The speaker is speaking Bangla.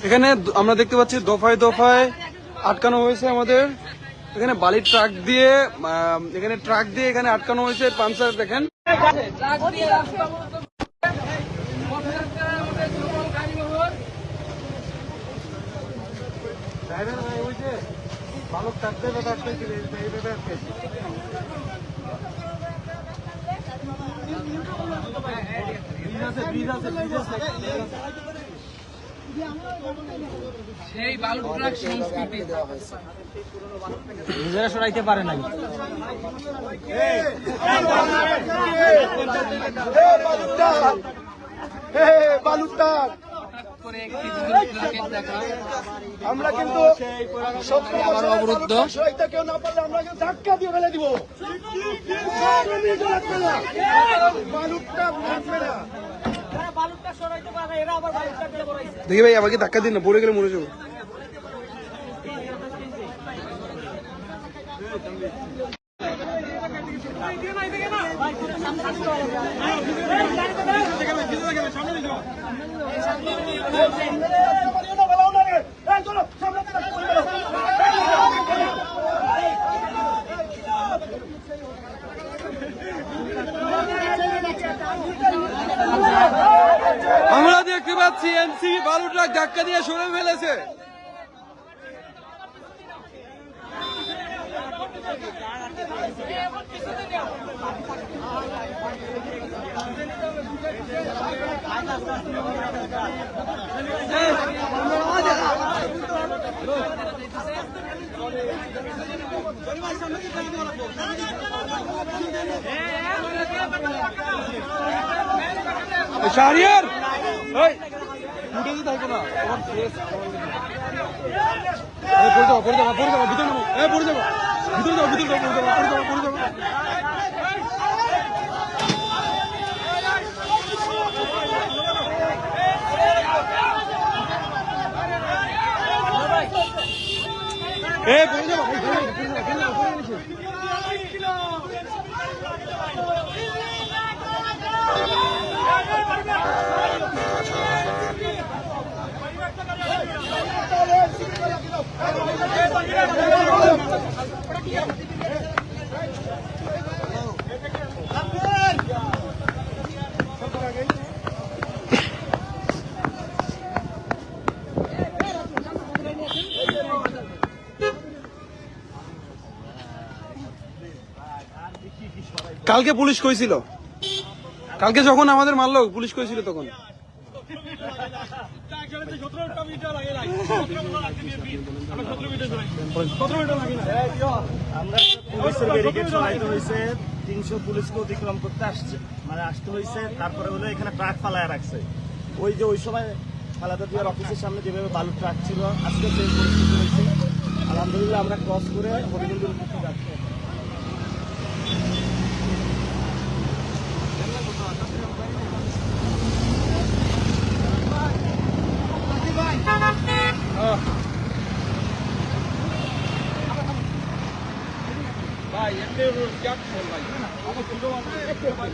এখানে আমরা দেখতে পাচ্ছি দফায় দফায় আটকানো হয়েছে আমাদের এখানে বালির ট্রাক দিয়ে এখানে আটকানো হয়েছে পাঞ্চার দেখেন বালক থাকতে সেই বালু ট্রাক সংস্কৃতি নিজেরা সরাইতে পারে নাই। আমরা কিন্তু অবরুদ্ধ কেউ না পারলে আমরা কিন্তু ধাক্কা দিয়ে ফেলে দিব। দেখি ভাই আমাকে ধাক্কা দিন না, পড়ে গেলে মরে যাবো। আমরা দেখতে পাচ্ছি এনসি বালু ট্রাক ধাক্কা দিয়ে সরে ফেলেছে। শাহরিয়ার উঠে দিতে থাকো না, তোমার ফেস পড়ে যাবো ভিতরে যাবো, পড়ে যাবো ভিতরে যাবো, পড়ে যাবো। কালকে পুলিশ কইছিল, কালকে যখন আমাদের মারলো পুলিশ কইছিল তখন আমরা পুলিশের ব্যারিকেড চলাইতে হয়েছে, 300 পুলিশকে অতিক্রম করতে আসতে হয়েছে। তারপরে হলো এখানে ট্রাক ফালায় রাখছে। ওই সময় খালাদা জিয়ার অফিসের সামনে যেভাবে বালু ট্রাক ছিল, আজকে সেই পরিস্থিতি হয়েছে। আলহামদুলিল্লাহ আমরা ক্রস করে হরিমন্দির উদ্দেশ্যে যাচ্ছি। ভাই এমনি ক্যাট ফোন ভাই আমার দুটো ভাই